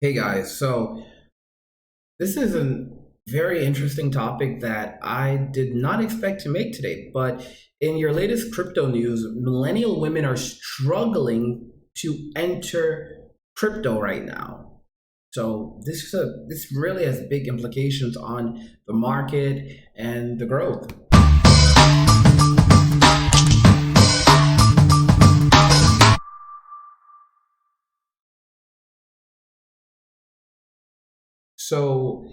Hey guys, so this is a very interesting topic that I did not expect to make today. But in your latest crypto news, millennial women are struggling to enter crypto right now. So this really has big implications on the market and the growth. So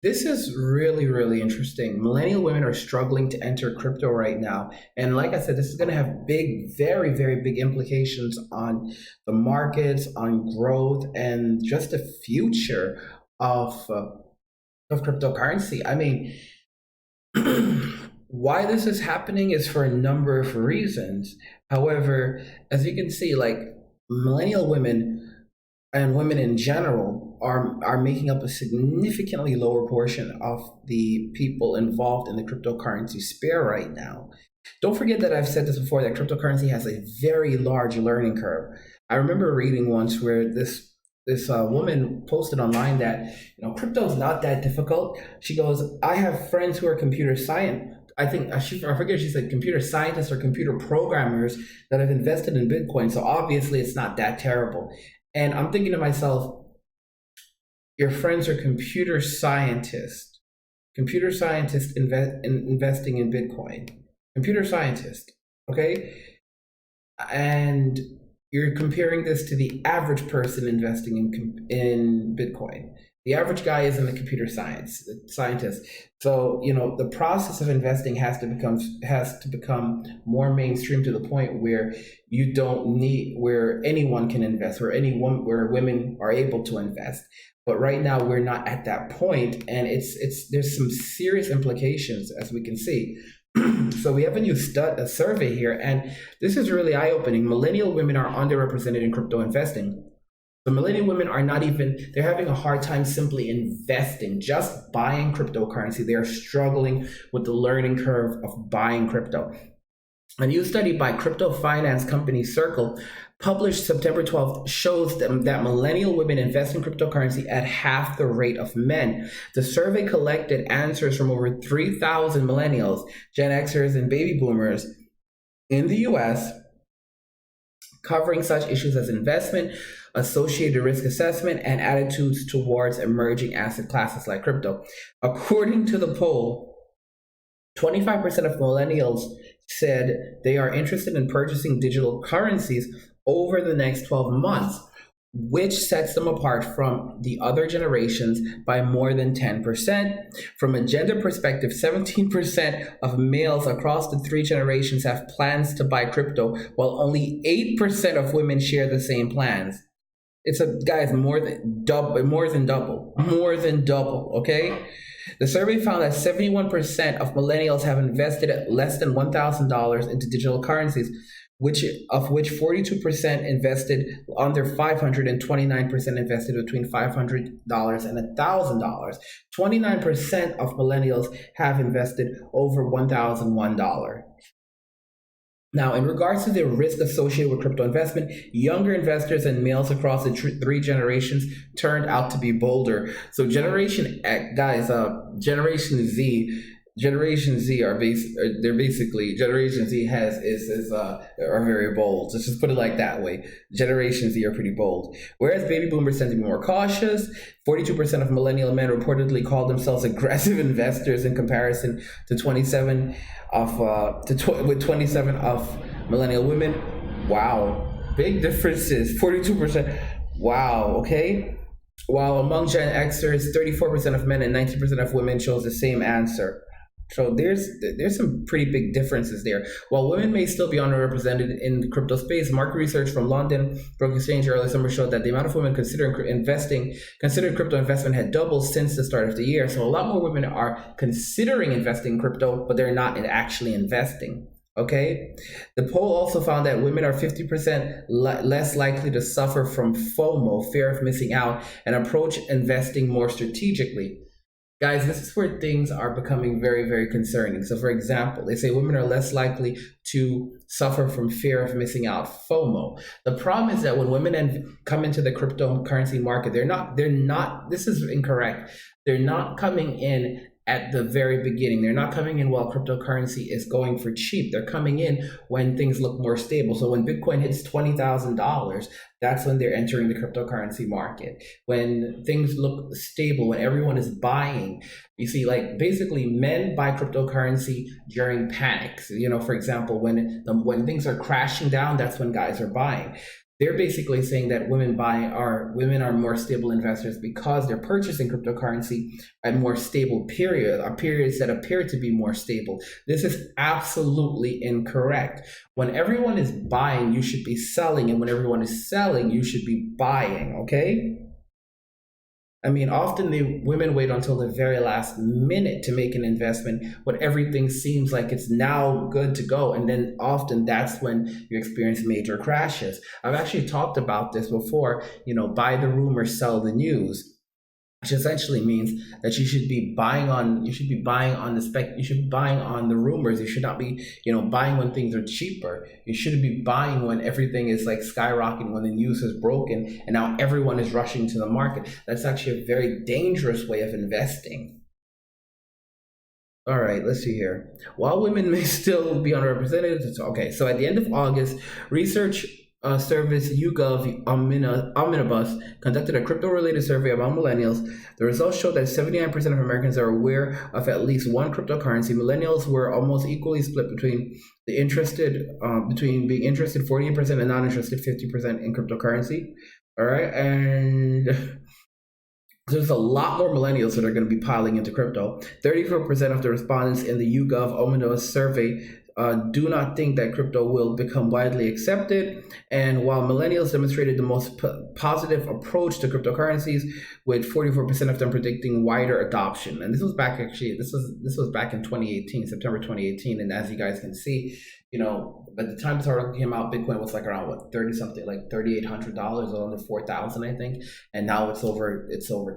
this is really, really interesting. Millennial women are struggling to enter crypto right now. And like I said, this is going to have big, very, very big implications on the markets, on growth, and just the future of, uh, of cryptocurrency. I mean, why this is happening is for a number of reasons. However, as you can see, like millennial women and women in general are making up a significantly lower portion of the people involved in the cryptocurrency sphere right now. Don't forget that I've said this before that cryptocurrency has a very large learning curve. I remember reading once where this woman posted online that crypto is not that difficult. She goes, I have friends who are computer science. I forget if she said computer scientists or computer programmers that have invested in Bitcoin. So obviously it's not that terrible. And I'm thinking to myself, your friends are computer scientists investing in Bitcoin, computer scientists, okay? And you're comparing this to the average person investing in Bitcoin. The average guy isn't a computer scientist. So the process of investing has to become more mainstream to the point where you don't need where anyone can invest, where women are able to invest. But right now we're not at that point, and it's there's some serious implications as we can see. So we have a new a survey here, and this is really eye-opening. Millennial women are underrepresented in crypto investing. The millennial women are not even, they're having a hard time simply investing, just buying cryptocurrency. They are struggling with the learning curve of buying crypto. A new study by crypto finance company Circle, published September 12th, shows that millennial women invest in cryptocurrency at half the rate of men. The survey collected answers from over 3,000 millennials, Gen Xers, and baby boomers in the US, covering such issues as investment, associated risk assessment, and attitudes towards emerging asset classes like crypto. According to the poll, 25% of millennials said they are interested in purchasing digital currencies over the next 12 months, which sets them apart from the other generations by more than 10%. From a gender perspective, 17% of males across the three generations have plans to buy crypto, while only 8% of women share the same plans. It's a guys more than double. Okay, the survey found that 71% of millennials have invested less than $1,000 into digital currencies, which 42% invested under 500 and 29% invested between $500 and $1,000. 29% of millennials have invested over $1,001. Now, in regards to the risk associated with crypto investment, younger investors and males across the three generations turned out to be bolder. So, Generation X, guys, Generation Z they're basically Generation Z are very bold. Let's just put it like that way. Generation Z are pretty bold, whereas baby boomers tend to be more cautious. 42% of millennial men reportedly call themselves aggressive investors in comparison to 27 with 27 of millennial women. Wow, big differences. 42%. Wow. Okay. While among Gen Xers, 34% of men and 19% of women chose the same answer. So there's some pretty big differences there. While women may still be underrepresented in the crypto space, market research from London Stock Exchange early summer showed that the amount of women considering crypto investment had doubled since the start of the year. So a lot more women are considering investing in crypto, but they're not actually investing. Okay. The poll also found that women are 50% less likely to suffer from FOMO, fear of missing out, and approach investing more strategically. Guys, this is where things are becoming very, very concerning. So, for example, they say women are less likely to suffer from fear of missing out, FOMO. The problem is that when women come into the cryptocurrency market, this is incorrect. They're not coming in at the very beginning. They're not coming in while cryptocurrency is going for cheap. They're coming in when things look more stable. So when Bitcoin hits $20,000, that's when they're entering the cryptocurrency market. When things look stable, when everyone is buying, you see, like basically men buy cryptocurrency during panics. For example, when things are crashing down, that's when guys are buying. They're basically saying that women are more stable investors because they're purchasing cryptocurrency at more stable periods that appear to be more stable. This is absolutely incorrect. When everyone is buying, you should be selling, and when everyone is selling, you should be buying, okay? I mean, often the women wait until the very last minute to make an investment when everything seems like it's now good to go. And then often that's when you experience major crashes. I've actually talked about this before, buy the rumor, sell the news, which essentially means that you should be buying on the rumors. You should not be, buying when things are cheaper. You shouldn't be buying when everything is like skyrocketing, when the news is broken and now everyone is rushing to the market. That's actually a very dangerous way of investing. All right, let's see here. While women may still be underrepresented, okay, so at the end of August, research service YouGov Omnibus conducted a crypto-related survey among millennials. The results showed that 79% of Americans are aware of at least one cryptocurrency. Millennials were almost equally split between being interested 48% and non-interested 50% in cryptocurrency. All right, and there's a lot more millennials that are going to be piling into crypto. 34% of the respondents in the YouGov Omnibus survey do not think that crypto will become widely accepted. And while millennials demonstrated the most positive approach to cryptocurrencies, with 44% of them predicting wider adoption. And this was back in 2018, September 2018. And as you guys can see, by the time this article came out, Bitcoin was like around $3,800 or under 4,000, I think, and now it's over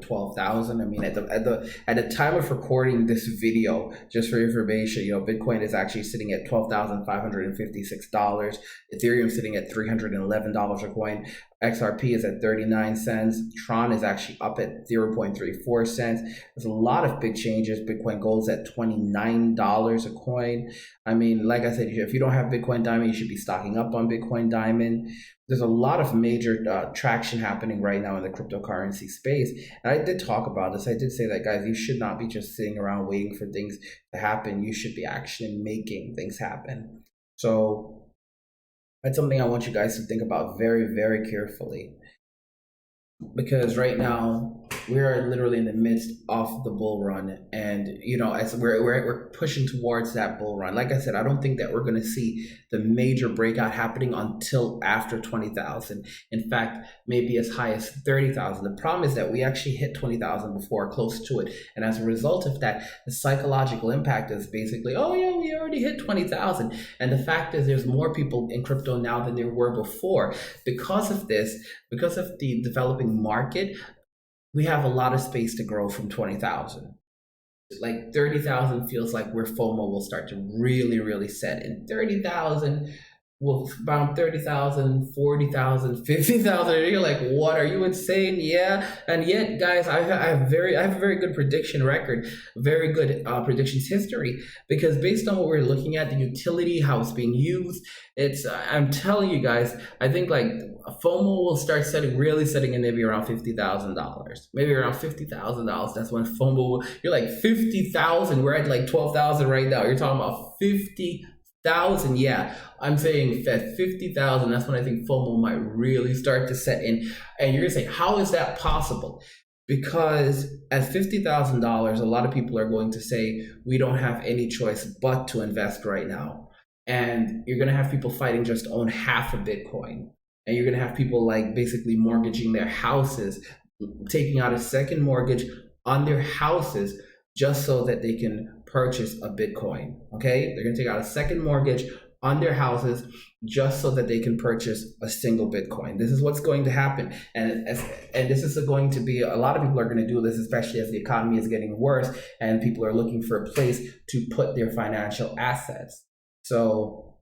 12,000. I mean, at the time of recording this video, just for information, Bitcoin is actually sitting at $12,556. Ethereum sitting at $311 a coin. XRP is at 39 cents. Tron is actually up at 0.34 cents. There's a lot of big changes. Bitcoin Gold's at $29 a coin. I mean, like I said, if you don't have Bitcoin Diamond, you should be stocking up on Bitcoin Diamond. There's a lot of major traction happening right now in the cryptocurrency space. And I did talk about this. I did say that, guys, you should not be just sitting around waiting for things to happen. You should be actually making things happen. So that's something I want you guys to think about very, very carefully. Because right now we are literally in the midst of the bull run, and as we're pushing towards that bull run. Like I said, I don't think that we're going to see the major breakout happening until after 20,000. In fact, maybe as high as 30,000. The problem is that we actually hit 20,000 before, close to it, and as a result of that, the psychological impact is basically, oh yeah, we already hit 20,000. And the fact is, there's more people in crypto now than there were before. Because of this, because of the developing market, we have a lot of space to grow from 20,000. Like 30,000 feels like where FOMO will start to really, really set in. 30,000, well, around 30,000, 40,000, 50,000. You're like, what? Are you insane? Yeah. And yet, guys, I have a very good prediction record, very good predictions history, because based on what we're looking at, the utility, how it's being used, I'm telling you guys, I think like FOMO will start setting in maybe around $50,000, maybe around $50,000. That's when FOMO you're like 50,000. We're at like 12,000 right now. You're talking about 50,000. Yeah, I'm saying that 50,000. That's when I think FOMO might really start to set in. And you're gonna say, how is that possible? Because at $50,000, a lot of people are going to say we don't have any choice but to invest right now. And you're going to have people fighting just to own half a Bitcoin. And you're going to have people like basically mortgaging their houses, taking out a second mortgage on their houses just so that they can purchase a Bitcoin. Okay? They're going to take out a second mortgage on their houses just so that they can purchase a single Bitcoin. This is what's going to happen. And this is going to be, a lot of people are going to do this, especially as the economy is getting worse and people are looking for a place to put their financial assets. So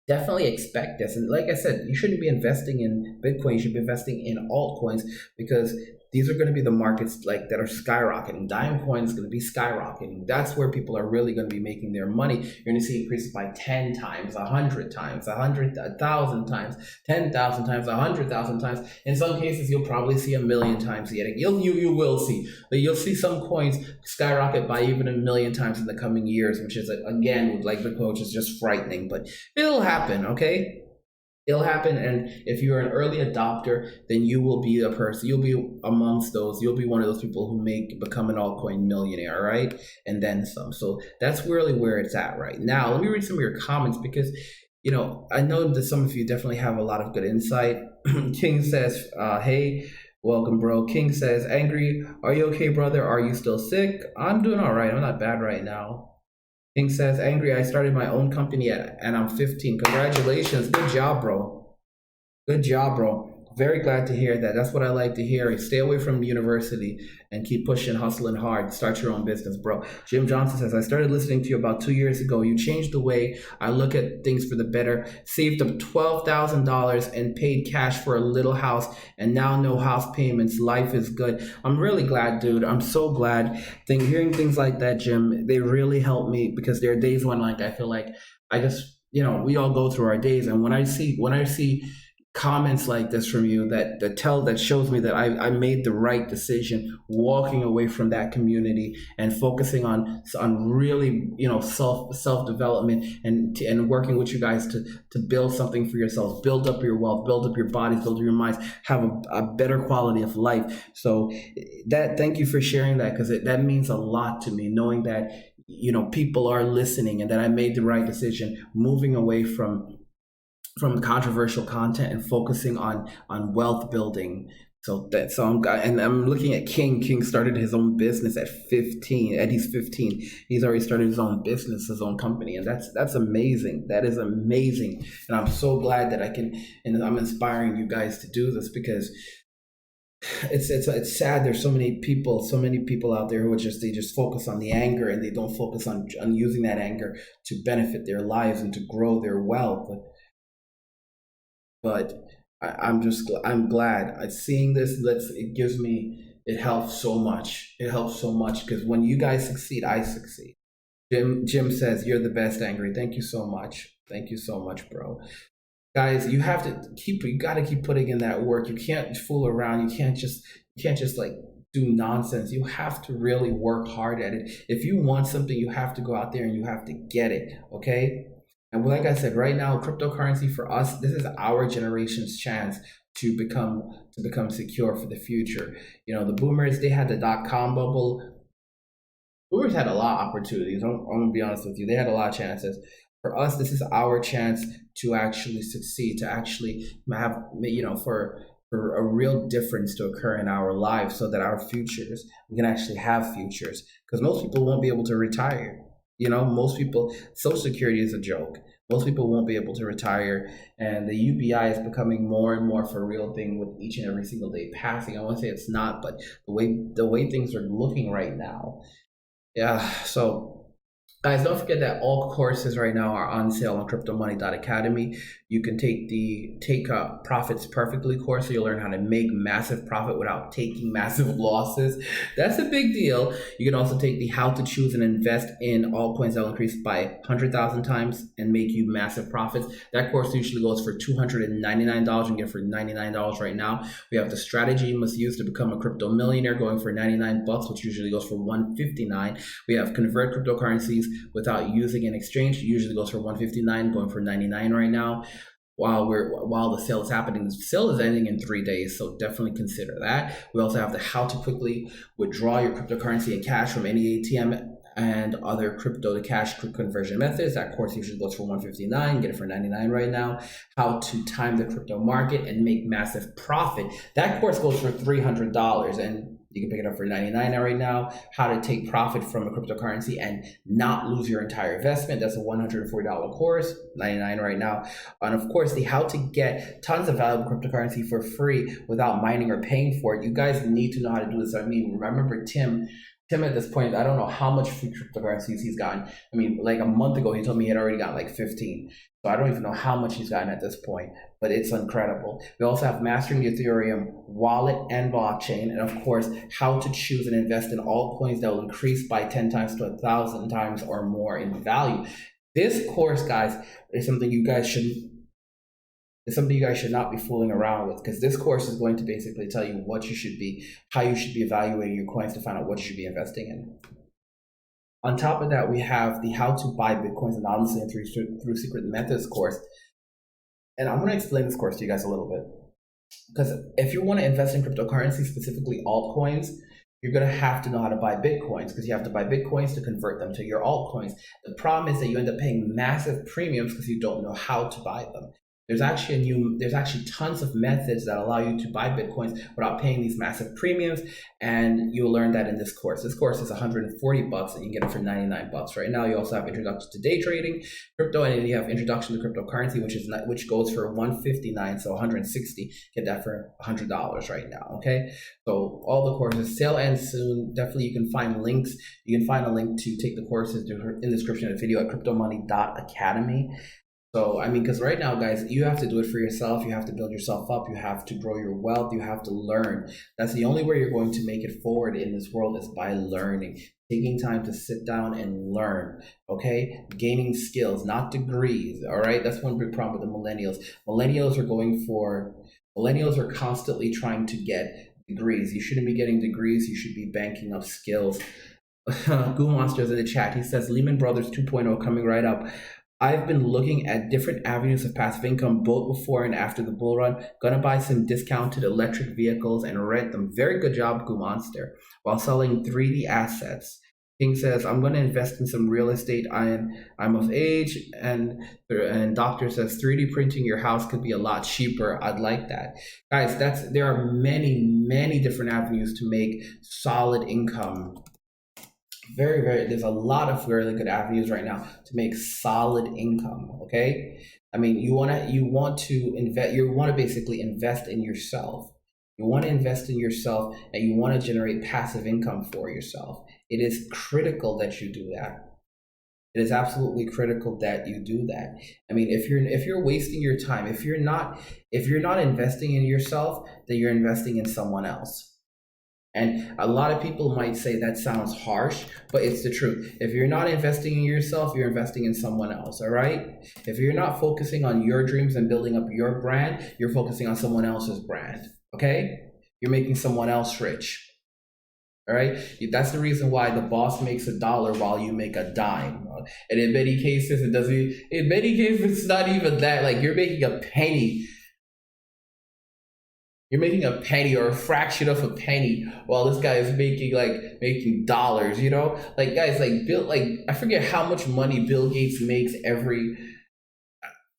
definitely expect this. And like I said, you shouldn't be investing in Bitcoin. You should be investing in altcoins, because these are going to be the markets like that are skyrocketing. Dime coin is going to be skyrocketing. That's where people are really going to be making their money. You're going to see increases by 10 times, 100 times, 1,000 times, 10,000 times, 100,000 times. In some cases, you'll probably see 1,000,000 times yet. You will see. But you'll see some coins skyrocket by even 1,000,000 times in the coming years, which is, again, like Bitcoin, which is just frightening. But it'll happen, okay? It'll happen, and if you're an early adopter, then you will be a person. You'll be amongst those. You'll be one of those people who become an altcoin millionaire, right? And then some. So that's really where it's at right now. Let me read some of your comments, because I know that some of you definitely have a lot of good insight. King says, "Hey, welcome, bro." King says, "Angry, are you okay, brother? Are you still sick?" I'm doing all right. I'm not bad right now. King says, "Angry, I started my own company and I'm 15. Congratulations. Good job, bro. Good job, bro. Very glad to hear that. That's what I like to hear. Stay away from university and keep pushing, hustling hard. Start your own business, bro." Jim Johnson says, "I started listening to you about 2 years ago. You changed the way I look at things for the better. Saved up $12,000 and paid cash for a little house, and now no house payments. Life is good." I'm really glad, dude. I'm so glad. Hearing things like that, Jim, they really help me, because there are days when I feel like I just, we all go through our days, and when I see comments like this from you that shows me that I made the right decision walking away from that community and focusing on really self development and working with you guys to build something for yourselves, build up your wealth, build up your bodies, build up your minds, have a better quality of life. So thank you for sharing that, because that means a lot to me, knowing that people are listening and that I made the right decision moving away from controversial content and focusing on wealth building. I'm looking at King. King started his own business at 15, and he's 15. He's already started his own business, his own company, and that's amazing. That is amazing, and I'm so glad that I can, and I'm inspiring you guys to do this, because it's sad. There's so many people out there who they just focus on the anger, and they don't focus on using that anger to benefit their lives and to grow their wealth. But I'm glad seeing this. It helps so much. It helps so much, because when you guys succeed, I succeed. Jim says, "You're the best, Angry." Thank you so much. Thank you so much, bro. Guys, you got to keep putting in that work. You can't fool around. You can't just do nonsense. You have to really work hard at it. If you want something, you have to go out there and you have to get it. Okay. And like I said, right now, cryptocurrency for us, this is our generation's chance to become secure for the future. The boomers, they had the .com bubble. Boomers had a lot of opportunities. I'm going to be honest with you. They had a lot of chances. For us, this is our chance to actually succeed, to actually have, for a real difference to occur in our lives, so that our futures, we can actually have futures. Because most people won't be able to retire. Most people, Social Security is a joke. Most people won't be able to retire, and the UBI is becoming more and more for a real thing with each and every single day passing. I won't say it's not, but the way things are looking right now. Yeah, so guys, don't forget that all courses right now are on sale on cryptomoney.academy. You can take the Profits Perfectly course, so you'll learn how to make massive profit without taking massive losses. That's a big deal. You can also take the How to Choose and Invest in Altcoins that will increase by 100,000 times and make you massive profits. That course usually goes for $299. You can get it for $99 right now. We have the Strategy You Must Use to Become a Crypto Millionaire, going for $99, which usually goes for $159. We have Convert Cryptocurrencies Without Using an Exchange, it usually goes for $159, going for $99 right now. While the sale is happening, the sale is ending in 3 days, so definitely consider that. We also have the How to Quickly Withdraw Your Cryptocurrency and Cash from Any ATM and Other Crypto to Cash Conversion Methods. That course usually goes for $159, get it for $99 right now. How to Time the Crypto Market and Make Massive Profit. That course goes for $300, and You can pick it up for $99 right now. How to take profit from a cryptocurrency and not lose your entire investment. That's a $140 course, $99 right now. And of course, the how to get tons of valuable cryptocurrency for free without mining or paying for it. You guys need to know how to do this. I mean, remember Tim at this point, I don't know how much free cryptocurrencies he's gotten. I mean, like a month ago, he told me he had already gotten like 15. So I don't even know how much he's gotten at this point, but it's incredible. We also have mastering the Ethereum wallet and blockchain. And of course, how to choose and invest in altcoins that will increase by 10 times to 1,000 times or more in value. This course, guys, is something you guys should not be fooling around with, because this course is going to basically tell you what you should be, how you should be evaluating your coins to find out what you should be investing in. On top of that, we have the how to buy Bitcoins anonymously and through secret methods course. And I'm going to explain this course to you guys a little bit. Because if you want to invest in cryptocurrency, specifically altcoins, you're going to have to know how to buy Bitcoins, because you have to buy Bitcoins to convert them to your altcoins. The problem is that you end up paying massive premiums because you don't know how to buy them. There's actually tons of methods that allow you to buy Bitcoins without paying these massive premiums, and you'll learn that in this course. This course is $140 and you can get it for $99 right now. You also have introduction to day trading, crypto, and then you have introduction to cryptocurrency, which goes for $159, so $160. Get that for $100 right now. Okay, so all the courses, sale ends soon. Definitely, you can find links. You can find a link to take the courses in the description of the video at cryptomoney.academy. So, I mean, because right now, guys, you have to do it for yourself. You have to build yourself up. You have to grow your wealth. You have to learn. That's the only way you're going to make it forward in this world, is by learning, taking time to sit down and learn, okay? Gaining skills, not degrees, all right? That's one big problem with the millennials. Millennials are constantly trying to get degrees. You shouldn't be getting degrees. You should be banking up skills. Goo Monsters in the chat. He says, Lehman Brothers 2.0 coming right up. I've been looking at different avenues of passive income both before and after the bull run. Gonna buy some discounted electric vehicles and rent them. Very good job, Goo Monster. While selling 3D assets. King says, I'm gonna invest in some real estate. I'm of age, and Doctor says 3D printing your house could be a lot cheaper. I'd like that. Guys, there are many different avenues to make solid income. There's a lot of really good avenues right now to make solid income. Okay, I mean, you want to basically invest in yourself. You want to invest in yourself, and you want to generate passive income for yourself. It is critical that you do that. It is absolutely critical that you do that. I mean, if you're wasting your time, if you're not investing in yourself, then you're investing in someone else. And a lot of people might say that sounds harsh, but it's the truth. If you're not investing in yourself, you're investing in someone else, all right? If you're not focusing on your dreams and building up your brand, you're focusing on someone else's brand, okay? You're making someone else rich, all right? That's the reason why the boss makes $1 while you make a dime. And in many cases, it's not even that. Like, you're making a penny. You're making a penny or a fraction of a penny, while this guy is making dollars, you know? Like, guys, I forget how much money Bill Gates makes every.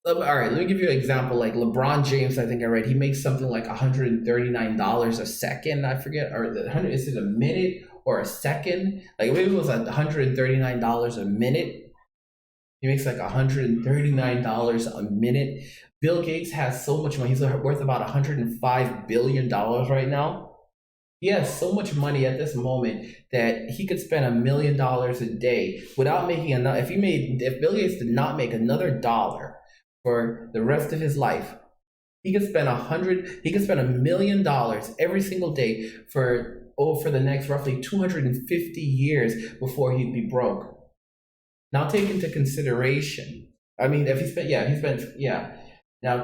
All right, let me give you an example. Like LeBron James, I think I read, he makes something like $139 a second. I forget, or is it a minute or a second? Like, maybe it was $139 a minute. He makes like $139 a minute. Bill Gates has so much money. He's worth about $105 billion right now. He has so much money at this moment that he could spend $1 million a day without making enough. If Bill Gates did not make another dollar for the rest of his life, he could spend $1 million every single day for the next roughly 250 years before he'd be broke. Now take into consideration, now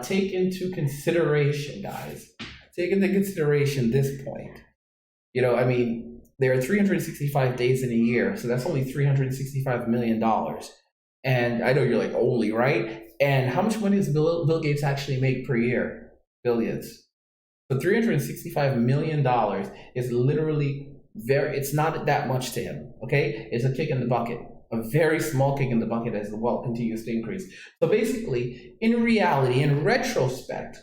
take into consideration, guys, this point. You know, I mean, there are 365 days in a year, so that's only $365 million. And I know you're like, only, right? And how much money does Bill Gates actually make per year? Billions. So $365 million is literally it's not that much to him, okay? It's a kick in the bucket. A very small kick in the bucket as the wealth continues to increase. So basically, in reality, in retrospect,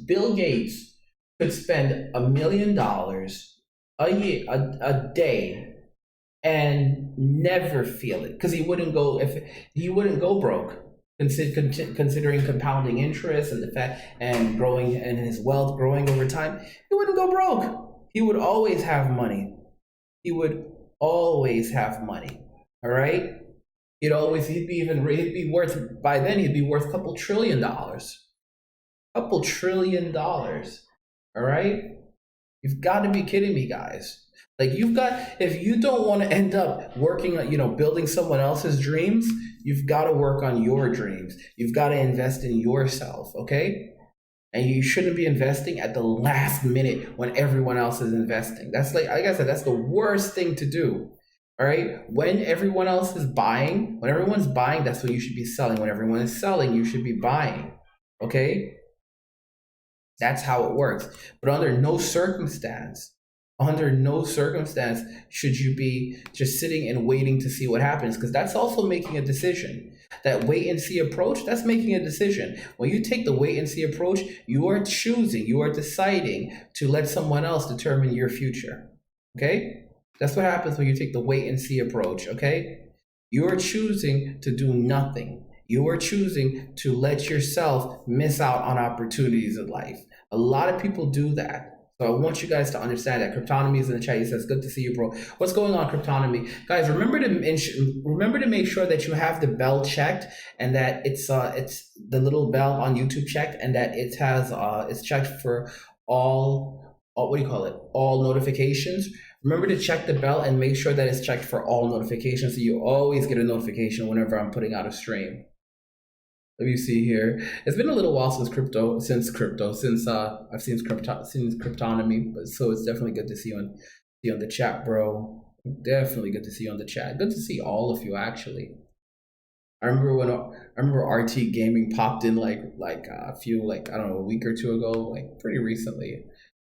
Bill Gates could spend $1 million a year, a day, and never feel it because he wouldn't go broke. Considering compounding interest and the fact and growing and his wealth growing over time, he wouldn't go broke. He would always have money. He would always have money. All right. He'd be worth by then he'd be worth a couple trillion dollars. Couple trillion dollars. All right. You've got to be kidding me, guys. Like if you don't want to end up working, building someone else's dreams, you've got to work on your dreams. You've got to invest in yourself, okay? And you shouldn't be investing at the last minute when everyone else is investing. That's like I said, that's the worst thing to do. All right. When everyone's buying, that's when you should be selling. When everyone is selling, you should be buying. Okay. That's how it works. But under no circumstance should you be just sitting and waiting to see what happens, because that's also making a decision. That wait and see approach, that's making a decision. When you take the wait and see approach, you are deciding to let someone else determine your future. Okay? That's what happens when you take the wait and see approach, okay? You are choosing to do nothing. You are choosing to let yourself miss out on opportunities in life. A lot of people do that. So I want you guys to understand that. Kryptonomy is in the chat. He says, "Good to see you, bro." What's going on, Kryptonomy? Guys, remember to make sure that you have the bell checked and that it's the little bell on YouTube checked and that it has it's checked for all what do you call it? All notifications. Remember to check the bell and make sure that it's checked for all notifications so you always get a notification whenever I'm putting out a stream. Let me see here. It's been a little while since I've seen Kryptonomy, but so it's definitely good to see you on the chat, bro. Definitely good to see you on the chat. Good to see all of you, actually. I remember RT Gaming popped in like a few I don't know, a week or two ago, like pretty recently.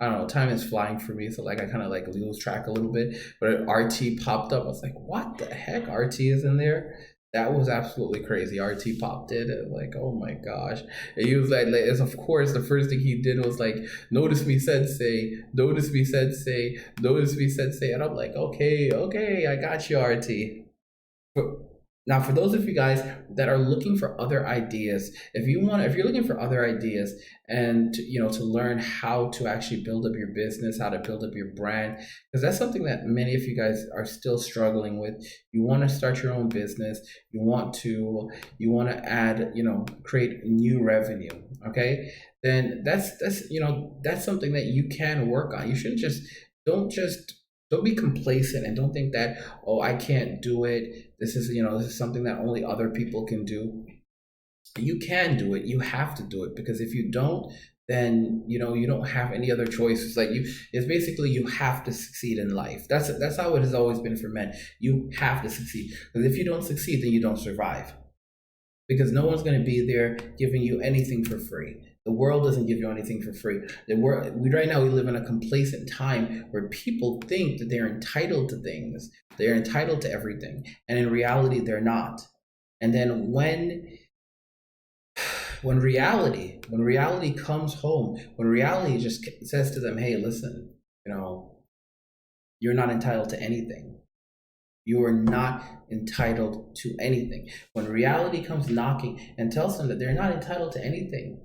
I don't know, time is flying for me, so like I kind of like lose track a little bit. But RT popped up. I was like, what the heck? RT is in there? That was absolutely crazy. RT popped in and like, oh my gosh. And he was like, of course, the first thing he did was like, "Notice me, sensei, notice me, sensei, notice me, sensei." And I'm like, okay, I got you, RT. Now, for those of you guys that are looking for other ideas, if you're looking for other ideas and to learn how to actually build up your business, how to build up your brand, because that's something that many of you guys are still struggling with. You want to start your own business. You want to add, create new revenue. Okay, then that's something that you can work on. You shouldn't don't be complacent and don't think that, oh, I can't do it. This is something that only other people can do. You can do it. You have to do it, because if you don't, then you don't have any other choices. It's basically you have to succeed in life. That's how it has always been for men. You have to succeed, because if you don't succeed, then you don't survive. Because no one's going to be there giving you anything for free. The world doesn't give you anything for free. Right now we live in a complacent time where people think that they're entitled to things. They're entitled to everything. And in reality, they're not. And then when reality comes home, when reality just says to them, "Hey, listen, you're not entitled to anything. You are not entitled to anything." When reality comes knocking and tells them that they're not entitled to anything,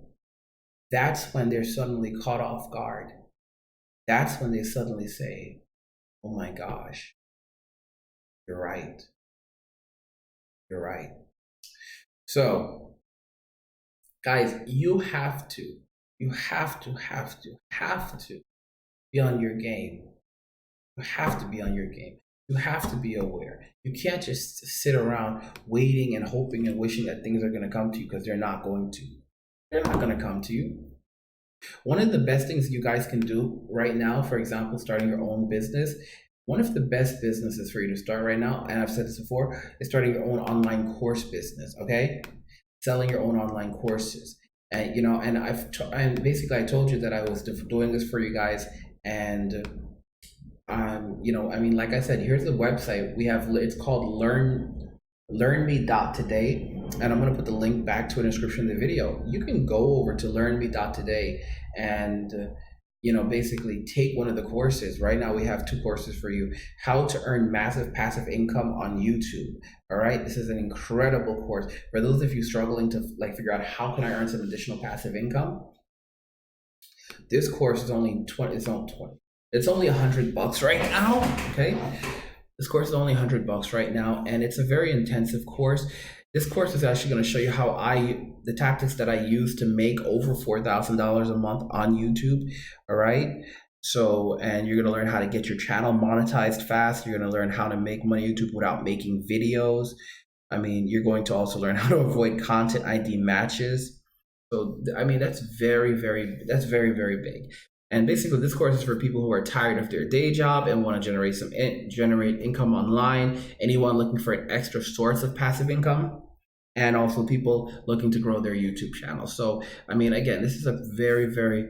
that's when they're suddenly caught off guard. That's when they suddenly say, "Oh my gosh, you're right. You're right." So, guys, you have to be on your game. You have to be on your game. You have to be aware. You can't just sit around waiting and hoping and wishing that things are going to come to you, because they're not going to. They're not going to come to you. One of the best things you guys can do right now, for example, starting your own business, one of the best businesses for you to start right now, and I've said this before, is starting your own online course business, okay? Selling your own online courses. And, and basically I told you that I was doing this for you guys, and like I said, here's the website we have. It's called LearnMe.today, and I'm going to put the link back to it in the description of the video. You can go over to LearnMe.today and basically take one of the courses. Right now we have two courses for you: how to earn massive passive income on YouTube. All right, this is an incredible course for those of you struggling to figure out how can I earn some additional passive income. This course is only 20. It's only $100 right now. Okay, this course is only $100 right now, and it's a very intensive course. This course is actually going to show you how the tactics that I use to make over $4,000 a month on YouTube. All right. So, and you're going to learn how to get your channel monetized fast. You're going to learn how to make money on YouTube without making videos. I mean, you're going to also learn how to avoid content ID matches. So, I mean, that's very, very big. And basically, this course is for people who are tired of their day job and want to generate income online. Anyone looking for an extra source of passive income, and also people looking to grow their YouTube channel. So, I mean, again, this is a very, very,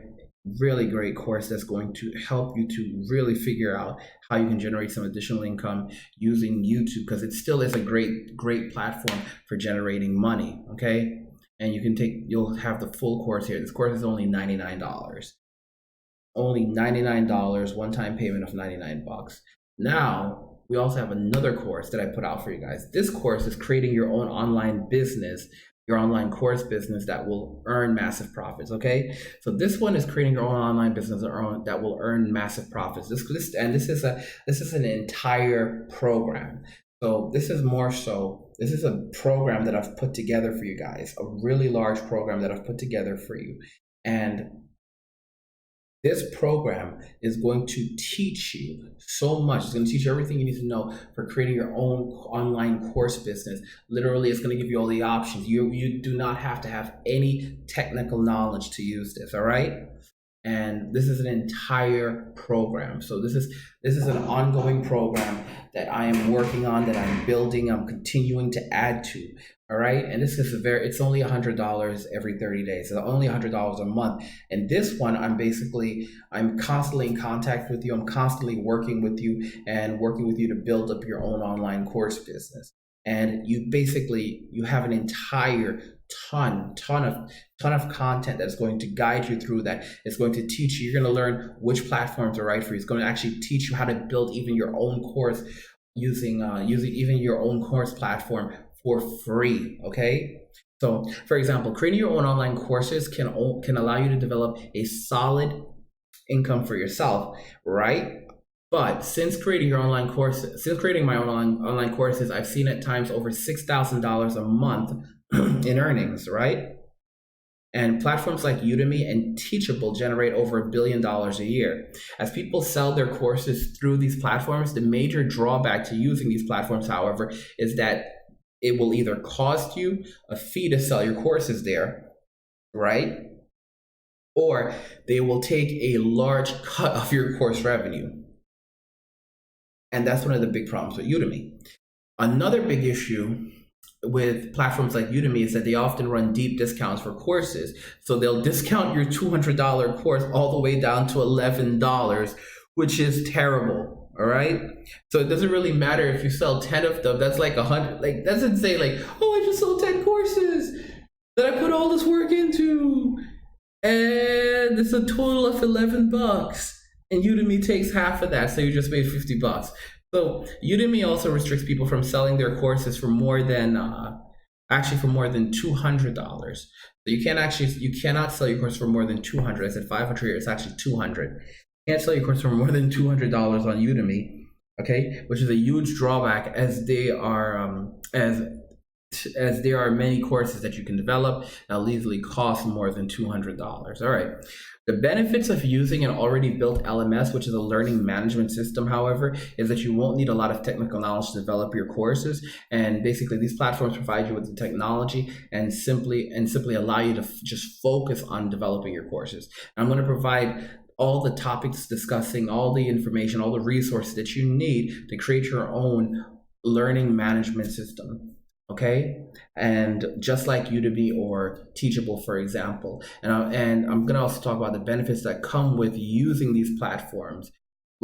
really great course that's going to help you to really figure out how you can generate some additional income using YouTube, because it still is a great platform for generating money. Okay, and you'll have the full course here. This course is only $99. Only $99, one-time payment of $99. Now, we also have another course that I put out for you guys. This course is creating your own online business, your online course business that will earn massive profits, okay? So this one is creating your own online business that will earn massive profits. This is an entire program. So this is a program that I've put together for you guys, a really large program that I've put together for you. And this program is going to teach you so much. It's going to teach you everything you need to know for creating your own online course business. Literally, it's going to give you all the options. You do not have to have any technical knowledge to use this, all right? And this is an entire program. So this is an ongoing program that I am working on, that I'm building, I'm continuing to add to. All right. And this is it's only $100 every 30 days. It's only $100 a month. And this one, I'm constantly in contact with you. I'm constantly working with you to build up your own online course business. And you have an entire ton of content that's going to guide you through that. It's going to teach you. You're going to learn which platforms are right for you. It's going to actually teach you how to build even your own course using even your own course platform for free. Okay. So, for example, creating your own online courses can allow you to develop a solid income for yourself, right? But since creating my own online courses, I've seen at times over $6,000 a month in earnings, right? And platforms like Udemy and Teachable generate over $1 billion a year. As people sell their courses through these platforms, the major drawback to using these platforms, however, is that it will either cost you a fee to sell your courses there, right? Or they will take a large cut of your course revenue. And that's one of the big problems with Udemy. Another big issue with platforms like Udemy is that they often run deep discounts for courses. So they'll discount your $200 course all the way down to $11, which is terrible. All right. So it doesn't really matter if you sell 10 of them. That's like 100. Like, that's insane. Like, oh, I just sold 10 courses that I put all this work into, and it's a total of $11. And Udemy takes half of that, so you just made $50. So Udemy also restricts people from selling their courses for more than $200. So you cannot sell your course for more than $200. I said 500 here. It's actually 200. You can't sell your course for more than $200 on Udemy, okay? Which is a huge drawback, as there are many courses that you can develop that'll easily cost more than $200. All right. The benefits of using an already built LMS, which is a learning management system, however, is that you won't need a lot of technical knowledge to develop your courses. And basically, these platforms provide you with the technology and simply allow you to just focus on developing your courses. I'm going to provide all the topics discussing all the information, all the resources that you need to create your own learning management system. Okay, and just like Udemy or Teachable, for example, and I'm going to also talk about the benefits that come with using these platforms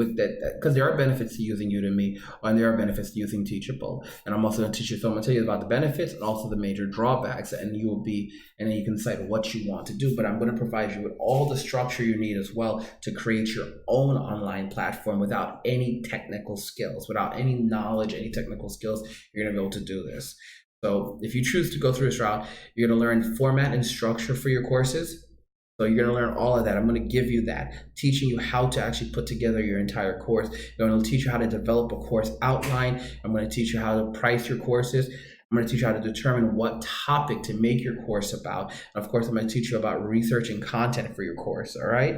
with that, because there are benefits to using Udemy, and there are benefits to using Teachable. And I'm also going to teach you. So I'm going to tell you about the benefits and also the major drawbacks, and then you can decide what you want to do. But I'm going to provide you with all the structure you need as well to create your own online platform without any technical skills, without any knowledge, any technical skills. You're going to be able to do this. So if you choose to go through this route, you're going to learn format and structure for your courses. So you're going to learn all of that. I'm going to give you that, teaching you how to actually put together your entire course. I'm going to teach you how to develop a course outline. I'm going to teach you how to price your courses. I'm going to teach you how to determine what topic to make your course about. And of course, I'm going to teach you about researching content for your course, all right?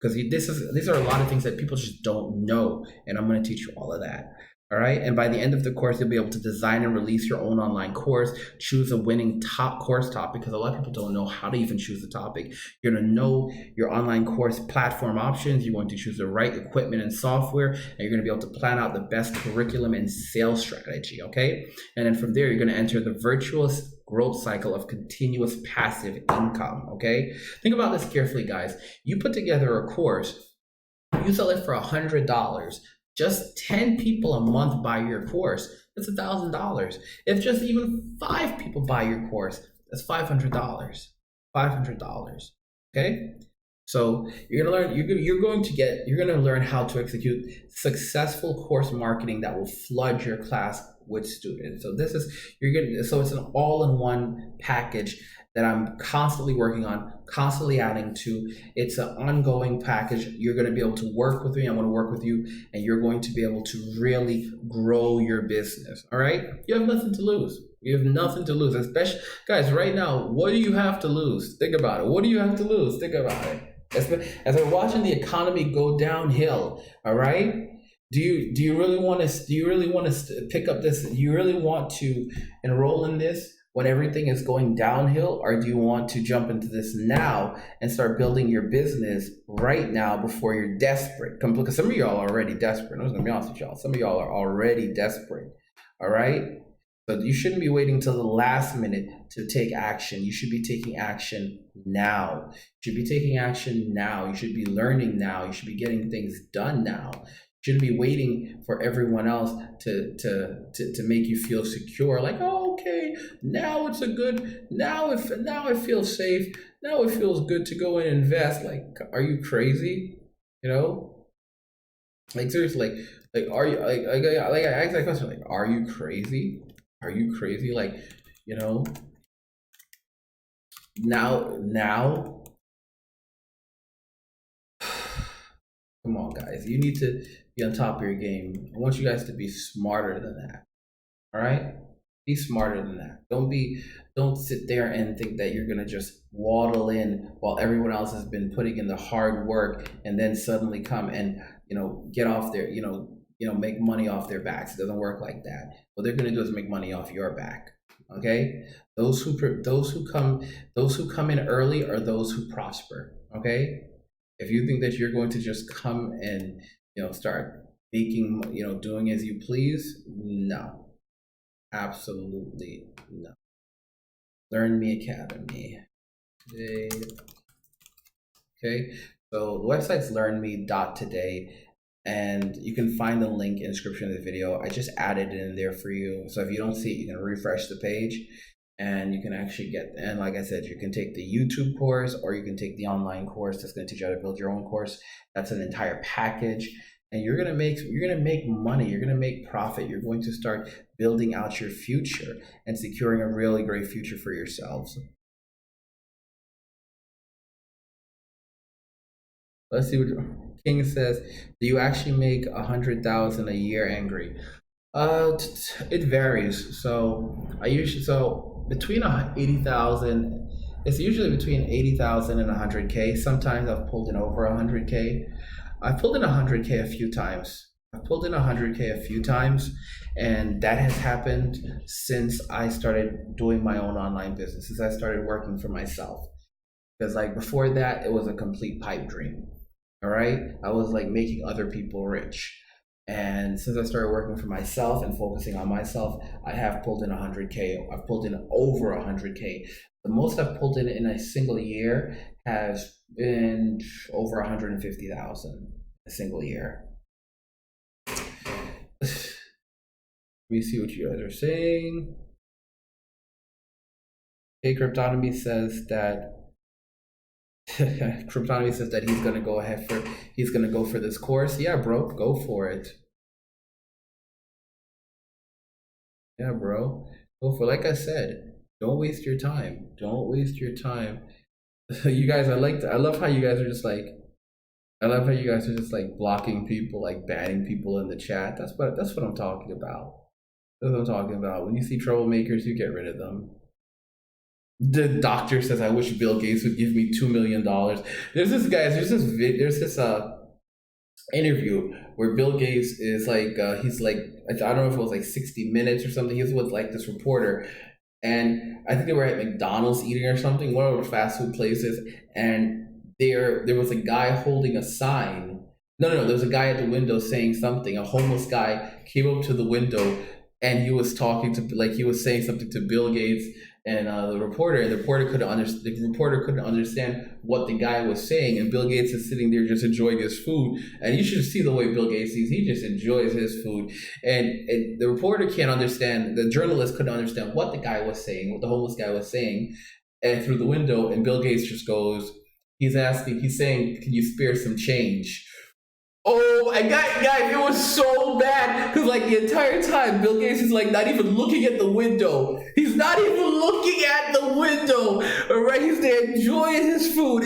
Because these are a lot of things that people just don't know, and I'm going to teach you all of that. All right. And by the end of the course, you'll be able to design and release your own online course, choose a winning top course topic, because a lot of people don't know how to even choose the topic. You're going to know your online course platform options. You're going to choose the right equipment and software, and you're going to be able to plan out the best curriculum and sales strategy. Okay. And then from there, you're going to enter the virtuous growth cycle of continuous passive income. Okay. Think about this carefully, guys. You put together a course, you sell it for $100. Just 10 people a month buy your course, that's $1,000. If just even 5 people buy your course, that's $500. $500. Okay? So you're gonna learn. You're gonna learn how to execute successful course marketing that will flood your class with students. So So it's an all-in-one package that I'm constantly working on, constantly adding to. It's an ongoing package. You're going to be able to work with me. I want to work with you, and you're going to be able to really grow your business. All right? You have nothing to lose. You have nothing to lose. Especially, guys, right now, what do you have to lose? Think about it. What do you have to lose? Think about it. As we're watching the economy go downhill, all right? Do you really want to pick up this? Do you really want to enroll in this when everything is going downhill, or do you want to jump into this now and start building your business right now before you're desperate? Because some of y'all are already desperate. I'm just gonna be honest with y'all. Some of y'all are already desperate. All right. So you shouldn't be waiting till the last minute to take action. You should be taking action now. You should be taking action now. You should be learning now. You should be getting things done now. Shouldn't be waiting for everyone else to make you feel secure. Like, oh, okay, now it feels safe. Now it feels good to go and invest. Like, are you crazy? You know, like seriously, like are you like I asked that question, like, are you crazy? Are you crazy? Like, you know, now. Come on, guys. You need to be on top of your game. I want you guys to be smarter than that. All right? Be smarter than that. Don't sit there and think that you're gonna just waddle in while everyone else has been putting in the hard work and then suddenly come and, get off their, make money off their backs. It doesn't work like that. What they're gonna do is make money off your back. Okay? Those who come in early are those who prosper. Okay? If you think that you're going to just come and, start making, doing as you please, no, absolutely no. LearnMe Academy. Today. Okay, so the website's learnme.today, and you can find the link in the description of the video. I just added it in there for you. So if you don't see it, you can refresh the page. And you can actually and like I said, you can take the YouTube course, or you can take the online course that's going to teach you how to build your own course. That's an entire package, and you're going to make money. You're going to make profit. You're going to start building out your future and securing a really great future for yourselves. Let's see what King says. Do you actually make 100,000 a year, Angry? It varies. So between 80,000, it's usually between 80,000 and 100K. Sometimes I've pulled in over 100K. I've pulled in 100K a few times. And that has happened since I started doing my own online business, since I started working for myself. Because like before that, it was a complete pipe dream. All right, I was like making other people rich. And since I started working for myself and focusing on myself, I have pulled in 100K. I've pulled in over 100K. The most I've pulled in a single year has been over 150,000 a single year. Let me see what you guys are saying. Okay, Kryptonomy says that Kryptonomy says that he's gonna go for this course. Yeah, bro, go for it. Yeah, bro, go for it. Like I said, don't waste your time. Don't waste your time. You guys, I love how you guys are just like, I love how you guys are just like blocking people, like banning people in the chat. That's what I'm talking about. That's what I'm talking about. When you see troublemakers, you get rid of them. The doctor says, "I wish Bill Gates would give me $2 million." There's this interview where Bill Gates is like, he's like, I don't know if it was like 60 Minutes or something. He's with like this reporter, and I think they were at McDonald's eating or something, one of those fast food places, and there was a guy holding a sign. No, there was a guy at the window saying something. A homeless guy came up to the window, and he was talking to, like, he was saying something to Bill Gates and the reporter, and the reporter couldn't understand what the guy was saying, and Bill Gates is sitting there just enjoying his food, and you should see the way Bill Gates sees. He just enjoys his food, and the reporter can't understand, the journalist couldn't understand what the guy was saying, what the homeless guy was saying, and through the window, and Bill Gates just goes, he's saying, "Can you spare some change?" Oh, and guys, it was so bad because like the entire time Bill Gates is like not even looking at the window. He's not even looking at the window. All right, he's there enjoying his food.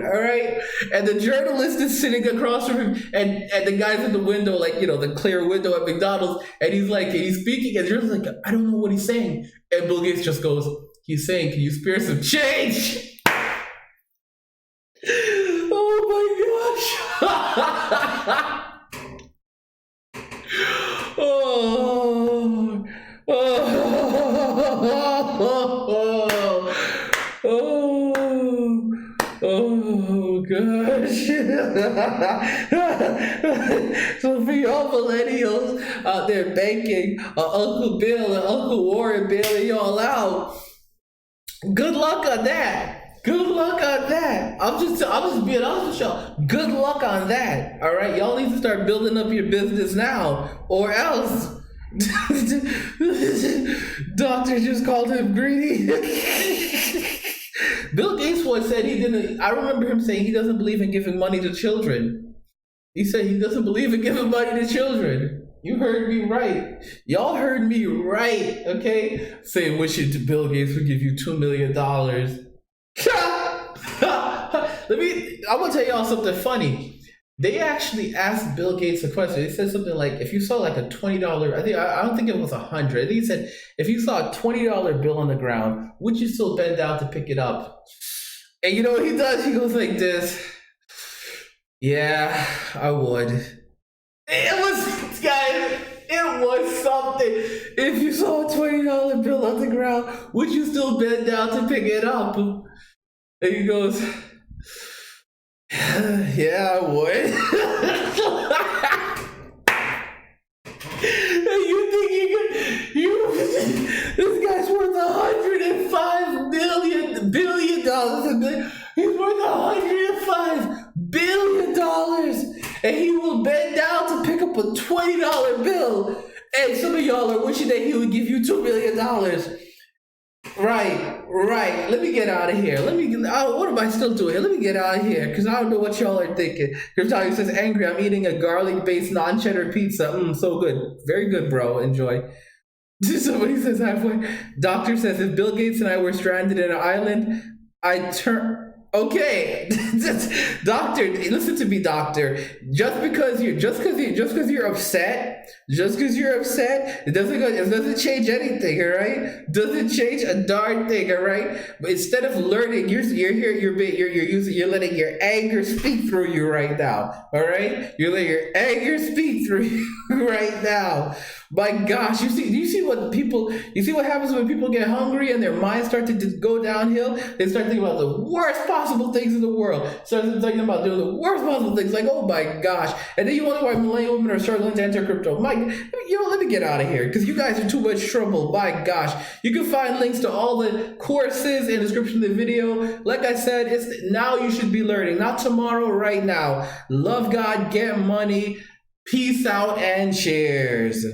All right, and the journalist is sitting across from him, and the guy's in the window, like, you know, the clear window at McDonald's, and he's like, and he's speaking, and the journalist is like, "I don't know what he's saying," and Bill Gates just goes, he's saying, "Can you spare some change?" Oh, gosh. So for y'all millennials out there banking Uncle Bill and Uncle Warren bailing y'all out, good luck on that. Good luck on that. I'm just being honest with y'all. Good luck on that. All right, y'all need to start building up your business now, or else. Doctor just called him greedy. Bill Gates once said he didn't. I remember him saying he doesn't believe in giving money to children. He said he doesn't believe in giving money to children. You heard me right. Y'all heard me right. Okay, saying wishing to Bill Gates would give you $2 million. I'm gonna tell y'all something funny. They actually asked Bill Gates a question. They said something like, if you saw like a $20, I don't think it was 100. I think he said, if you saw a $20 bill on the ground, would you still bend down to pick it up? And you know what he does? He goes like this. Yeah, I would. It was something. If you saw a $20 bill on the ground, would you still bend down to pick it up? And he goes, yeah, I would. And you think this guy's worth $105 billion. He's worth $105 billion. And he will bend down to pick up a $20 bill. And some of y'all are wishing that he would give you $2 million. Right. Let me get out of here. What am I still doing here? Let me get out of here, because I don't know what y'all are thinking. Krypton says, angry, I'm eating a garlic-based non-cheddar pizza. So good. Very good, bro. Enjoy. Somebody says halfway. Doctor says, if Bill Gates and I were stranded in an island, I'd turn... Okay, doctor, listen to me, doctor. Just because you're upset, it doesn't change anything, all right? Doesn't change a darn thing, all right? But instead of learning, you're letting your anger speak through you right now, all right? You're letting your anger speak through you right now. My gosh, you see what happens when people get hungry and their minds start to just go downhill? They start thinking about the worst possible things in the world. Start thinking about doing the worst possible things, like, oh my gosh. And then you wonder why millennial women are struggling to enter crypto. Let me get out of here, because you guys are too much trouble. My gosh. You can find links to all the courses in the description of the video. Like I said, it's now you should be learning, not tomorrow, right now. Love God, get money. Peace out and cheers.